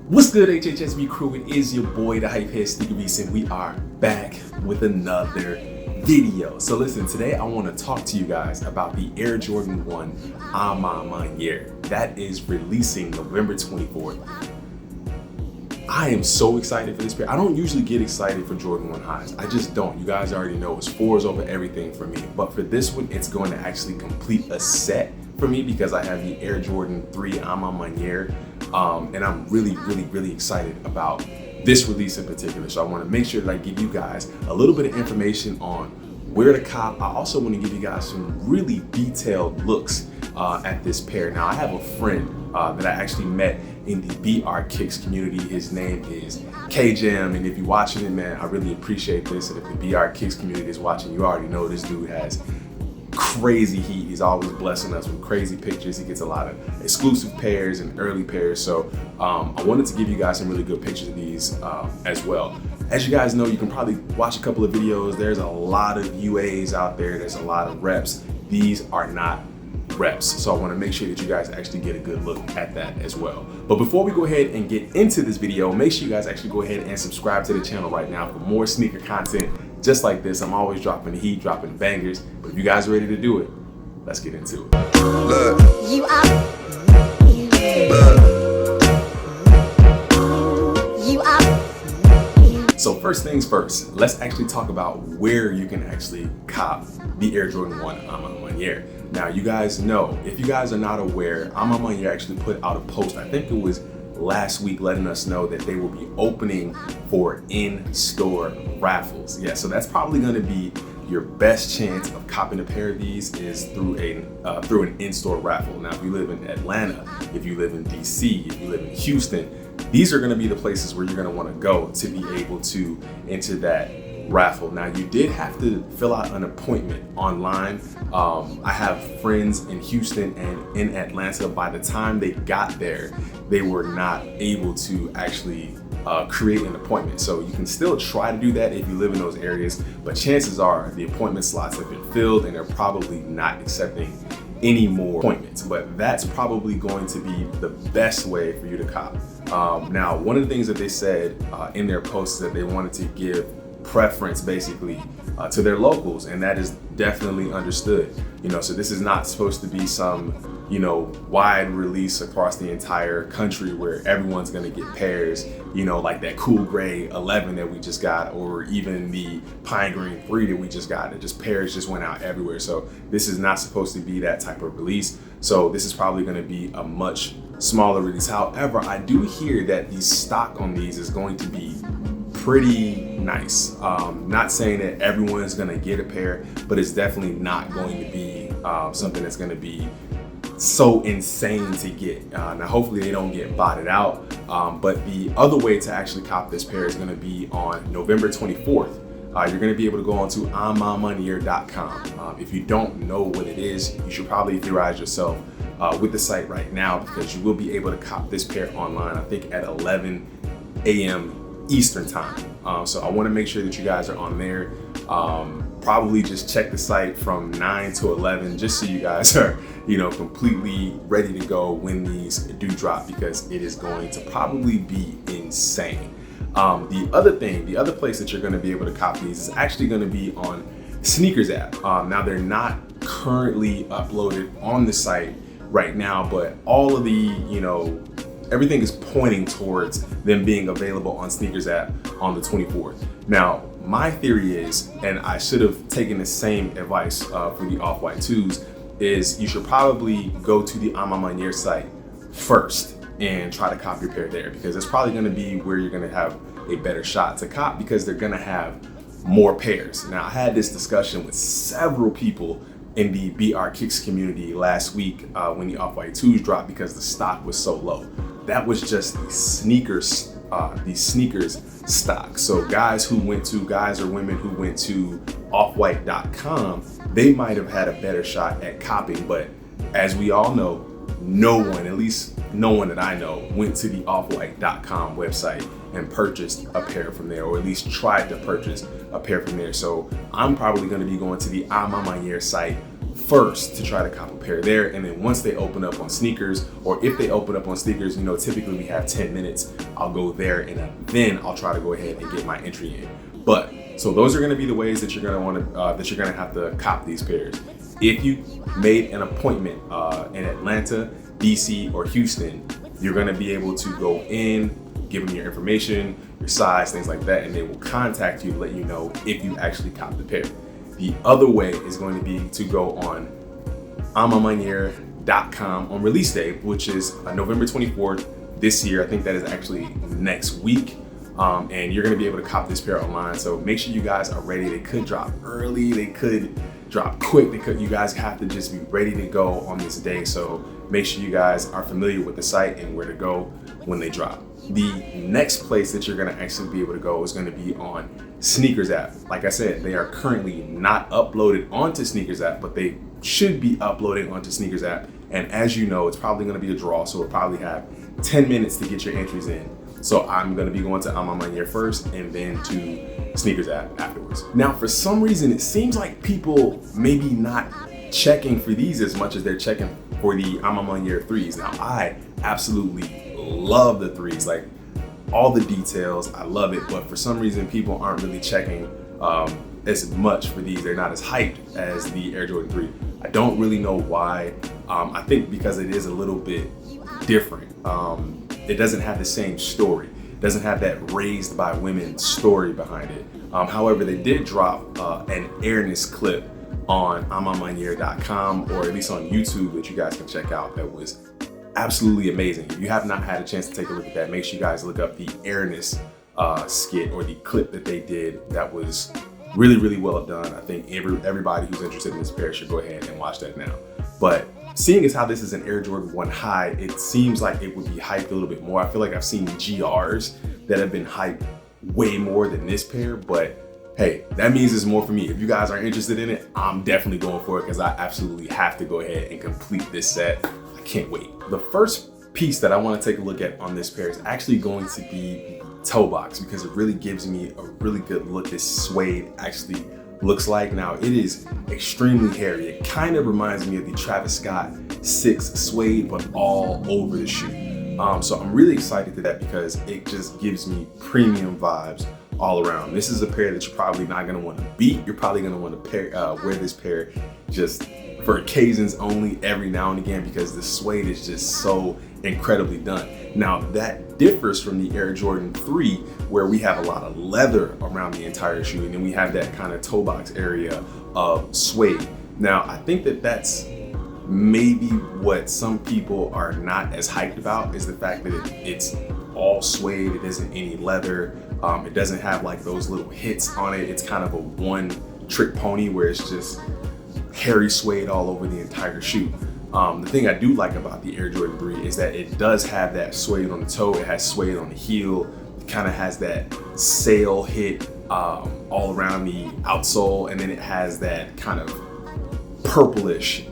What's good, HHSB crew? It is your boy, the Hypehead Sneaker Beast, and we are back with another video. So listen, today I want to talk to you guys about the Air Jordan 1 A Ma Maniere that is releasing November 24th. I am so excited for this pair. I don't usually get excited for Jordan 1 highs. I just don't. You guys already know it's 4s over everything for me. But for this one, it's going to actually complete a set for me because I have the Air Jordan 3 A Ma Maniere. And I'm really excited about this release in particular. So I want to make sure that I give you guys a little bit of information on where to cop. I also want to give you guys some really detailed looks at this pair. Now, I have a friend that I actually met in the BR Kicks community. His name is K-Jam, and if you're watching it, man, I really appreciate this. And if the BR Kicks community is watching, you already know this dude has crazy heat. He's always blessing us with crazy pictures. He gets a lot of exclusive pairs and early pairs. So I wanted to give you guys some really good pictures of these as well. As you guys know, you can probably watch a couple of videos. There's a lot of UAs out there. There's a lot of reps. These are not reps. So I want to make sure that you guys actually get a good look at that as well. But before we go ahead and get into this video, make sure you guys actually go ahead and subscribe to the channel right now for more sneaker content just like this. I'm always dropping the heat, dropping bangers. But if you guys are ready to do it, let's get into it. Look. You up. You up. So first things first, let's actually talk about where you can actually cop the Air Jordan 1 A Ma Maniere. Now, you guys know, if you guys are not aware, A Ma Maniere actually put out a post, I think it was last week, letting us know that they will be opening for in-store raffles. Yeah, so that's probably going to be your best chance of copping a pair of these is through an in-store raffle. Now, if you live in Atlanta, if you live in DC, if you live in Houston, these are going to be the places where you're going to want to go to be able to enter that raffle. Now, you did have to fill out an appointment online. I have friends in Houston and in Atlanta. By the time they got there, they were not able to actually create an appointment. So you can still try to do that if you live in those areas, but chances are the appointment slots have been filled and they're probably not accepting any more appointments. But that's probably going to be the best way for you to cop. Now, one of the things that they said in their post is that they wanted to give preference basically to their locals, and that is definitely understood. So this is not supposed to be some wide release across the entire country where everyone's gonna get pairs, like that cool gray 11 that we just got, or even the pine green 3 that we just got. It just pairs just went out everywhere. So this is not supposed to be that type of release. So this is probably gonna be a much smaller release. However, I do hear that the stock on these is going to be pretty nice. Not saying that everyone's gonna get a pair, but it's definitely not going to be something that's gonna be so insane to get. Now, hopefully they don't get botted out, but the other way to actually cop this pair is gonna be on November 24th. You're gonna be able to go onto amamaniere.com. If you don't know what it is, you should probably familiarize yourself with the site right now, because you will be able to cop this pair online, I think at 11 a.m. Eastern time. So I want to make sure that you guys are on there. Probably just check the site from 9 to 11, just so you guys are, completely ready to go when these do drop, because it is going to probably be insane. The other place that you're going to be able to cop these is actually going to be on Sneakers app. Now, they're not currently uploaded on the site right now, but all of the, everything is pointing towards them being available on Sneakers app on the 24th. Now, my theory is, and I should have taken the same advice for the Off-White 2s, is you should probably go to the A Ma Maniere site first and try to cop your pair there, because it's probably gonna be where you're gonna have a better shot to cop, because they're gonna have more pairs. Now, I had this discussion with several people in the BR Kicks community last week when the Off-White 2s dropped, because the stock was so low. That was just the sneakers stock. So guys or women who went to offwhite.com, they might have had a better shot at copying. But as we all know, no one, at least no one that I know, went to the offwhite.com website and purchased a pair from there, or at least tried to purchase a pair from there. So I'm probably going to be going to the A Ma Maniere site first to try to cop a pair there, and then once they open up on sneakers, or if they open up on sneakers, typically we have 10 minutes I'll go there and then I'll try to go ahead and get my entry in. But so those are going to be the ways that you're going to want to have to cop these pairs. If you made an appointment in Atlanta, DC, or Houston, you're going to be able to go in, give them your information, your size, things like that, and they will contact you to let you know if you actually cop the pair. The other way is going to be to go on amamaniere.com on release day, which is November 24th this year. I think that is actually next week. And you're going to be able to cop this pair online. So make sure you guys are ready. They could drop early. They could drop quick. You guys have to just be ready to go on this day. So make sure you guys are familiar with the site and where to go when they drop. The next place that you're going to actually be able to go is going to be on Sneakers app. Like I said, they are currently not uploaded onto Sneakers app, but they should be uploading onto Sneakers app. And as you know, it's probably going to be a draw. So we'll probably have 10 minutes to get your entries in. So I'm going to be going to A Ma Maniere first and then to Sneakers app afterwards. Now, for some reason, it seems like people maybe not checking for these as much as they're checking for the A Ma Maniere 3s. Now, I absolutely love the 3s, like all the details. I love it. But for some reason, people aren't really checking as much for these. They're not as hyped as the Air Jordan 3. I don't really know why. I think because it is a little bit different. It doesn't have the same story. It doesn't have that raised by women story behind it. However, they did drop an airness clip on amamaniere.com, or at least on YouTube, that you guys can check out. That was absolutely amazing. If you have not had a chance to take a look at that, make sure you guys look up the airness skit or the clip that they did. That was really, really well done. I think everybody who's interested in this pair should go ahead and watch that now. But seeing as how this is an Air Jordan 1 high, it seems like it would be hyped a little bit more. I feel like I've seen GRs that have been hyped way more than this pair, but hey, that means it's more for me. If you guys are interested in it, I'm definitely going for it because I absolutely have to go ahead and complete this set. I can't wait. The first piece that I want to take a look at on this pair is actually going to be the toe box, because it really gives me a really good look this suede actually looks like. Now, it is extremely hairy. It kind of reminds me of the Travis Scott 6 suede, but all over the shoe. So I'm really excited to that because it just gives me premium vibes all around. This is a pair that you're probably not going to want to beat. You're probably going to want to wear this pair just for occasions only, every now and again, because the suede is just so incredibly done. Now, that differs from the Air Jordan 3, where we have a lot of leather around the entire shoe, and then we have that kind of toe box area of suede. Now, I think that that's maybe what some people are not as hyped about, is the fact that it's all suede. It isn't any leather. It doesn't have like those little hits on it. It's kind of a one trick pony where it's just hairy suede all over the entire shoe. The thing I do like about the Air Jordan 3 is that it does have that suede on the toe. It has suede on the heel. It kind of has that sail hit all around the outsole, and then it has that kind of purplish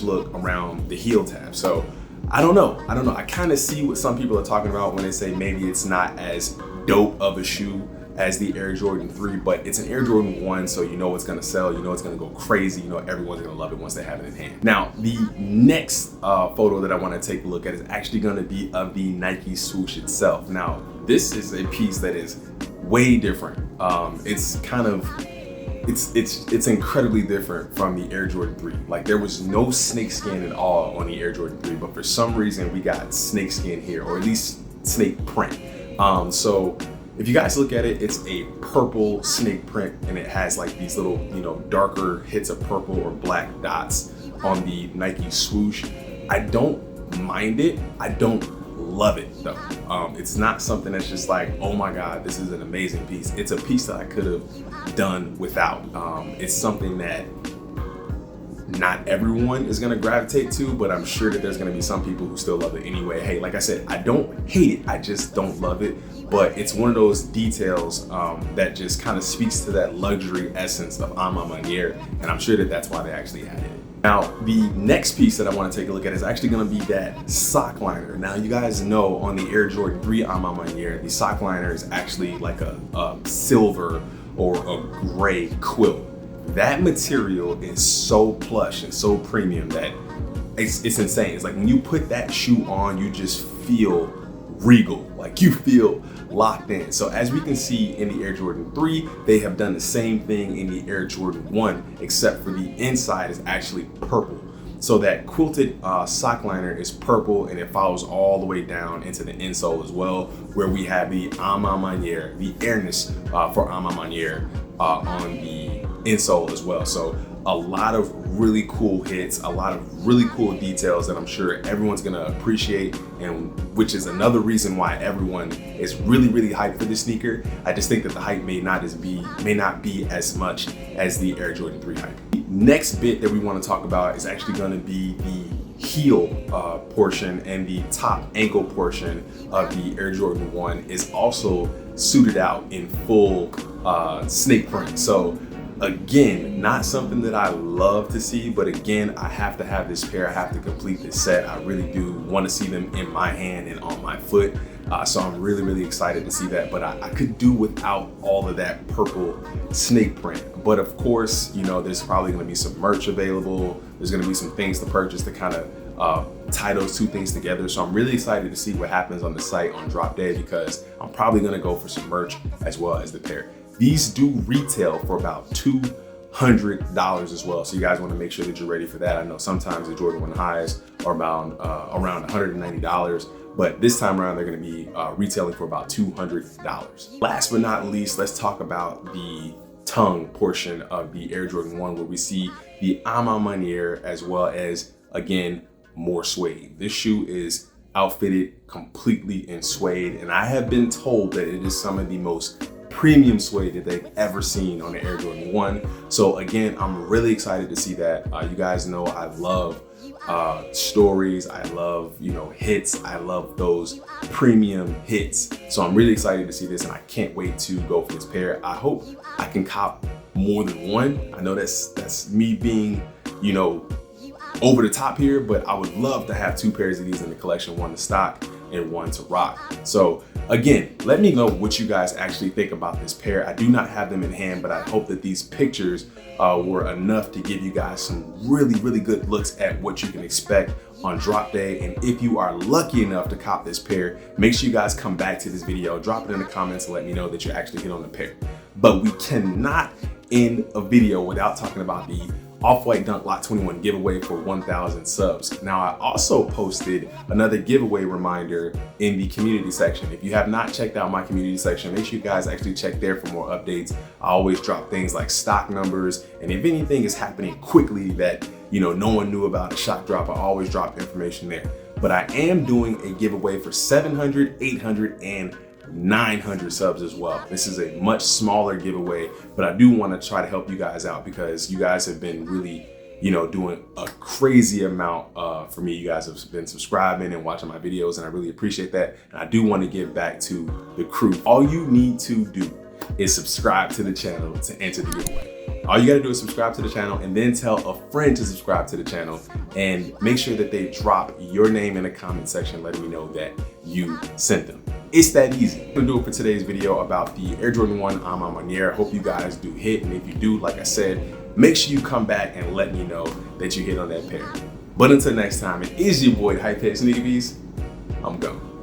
look around the heel tab. So I don't know. I kind of see what some people are talking about when they say maybe it's not as dope of a shoe as the Air Jordan 3, but it's an Air Jordan 1, so you know it's gonna sell, you know it's gonna go crazy, you know everyone's gonna love it once they have it in hand. Now, the next photo that I wanna take a look at is actually gonna be of the Nike swoosh itself. Now, this is a piece that is way different. It's incredibly different from the Air Jordan 3. Like, there was no snakeskin at all on the Air Jordan 3, but for some reason we got snakeskin here, or at least snake print. So if you guys look at it, it's a purple snake print, and it has like these little, darker hits of purple or black dots on the Nike swoosh. I don't mind it. I don't love it though. It's not something that's just like, oh my God, this is an amazing piece. It's a piece that I could have done without. It's something that not everyone is gonna gravitate to, but I'm sure that there's gonna be some people who still love it anyway. Hey, like I said, I don't hate it, I just don't love it. But it's one of those details that just kind of speaks to that luxury essence of A Ma Maniere, and I'm sure that that's why they actually added it. Now, the next piece that I want to take a look at is actually going to be that sock liner. Now, you guys know on the Air Jordan 3 A Ma Maniere, the sock liner is actually like a silver or a gray quilt. That material is so plush and so premium that it's insane. It's like when you put that shoe on, you just feel regal, like you feel locked in. So as we can see in the Air Jordan 3, they have done the same thing in the Air Jordan 1, except for the inside is actually purple. So that quilted sock liner is purple, and it follows all the way down into the insole as well, where we have the A Ma Maniere, the airness for A Ma Maniere on the insole as well. So a lot of really cool hits, a lot of really cool details that I'm sure everyone's gonna appreciate, and which is another reason why everyone is really, really hyped for this sneaker. I just think that the hype may not be as much as the Air Jordan 3 hype. The next bit that we want to talk about is actually gonna be the heel portion, and the top ankle portion of the Air Jordan 1 is also suited out in full snake print. So again, not something that I love to see, but again, I have to have this pair. I have to complete this set. I really do want to see them in my hand and on my foot. So I'm really, really excited to see that, but I could do without all of that purple snake print. But of course, you know, there's probably going to be some merch available. There's going to be some things to purchase to kind of tie those two things together. So I'm really excited to see what happens on the site on drop day, because I'm probably going to go for some merch as well as the pair. These do retail for about $200 as well. So you guys want to make sure that you're ready for that. I know sometimes the Jordan 1 highs are around $190, but this time around they're going to be retailing for about $200. Last but not least, let's talk about the tongue portion of the Air Jordan 1, where we see the A Ma Maniere as well as, again, more suede. This shoe is outfitted completely in suede, and I have been told that it is some of the most premium suede that they've ever seen on the Air Jordan 1. So again, I'm really excited to see that. You guys know I love stories, I love, you know, hits, I love those premium hits. So I'm really excited to see this, and I can't wait to go for this pair. I hope I can cop more than one. I know that's me being, you know, over the top here, but I would love to have two pairs of these in the collection, one to stock and one to rock. So again, let me know what you guys actually think about this pair. I do not have them in hand, but I hope that these pictures were enough to give you guys some really, really good looks at what you can expect on drop day. And if you are lucky enough to cop this pair, make sure you guys come back to this video, drop it in the comments and let me know that you actually hit on the pair. But we cannot end a video without talking about the Off-White Dunk Lot 21 giveaway for 1,000 subs. Now, I also posted another giveaway reminder in the community section. If you have not checked out my community section, make sure you guys actually check there for more updates. I always drop things like stock numbers, and if anything is happening quickly that, you know, no one knew about, a shock drop, I always drop information there. But I am doing a giveaway for 700, 800, and 900 subs as well. This is a much smaller giveaway, but I do want to try to help you guys out, because you guys have been really, you know, doing a crazy amount for me. You guys have been subscribing and watching my videos, and I really appreciate that. And I do want to give back to the crew. All you need to do is subscribe to the channel to enter the giveaway. All you got to do is subscribe to the channel, and then tell a friend to subscribe to the channel, and make sure that they drop your name in the comment section letting me know that you sent them. It's that easy. I'm gonna do it for today's video about the Air Jordan 1 A Ma Maniere. I hope you guys do hit, and if you do, like I said, make sure you come back and let me know that you hit on that pair. But until next time, it is your boy Hypehead Sneaker Beast. I'm gone.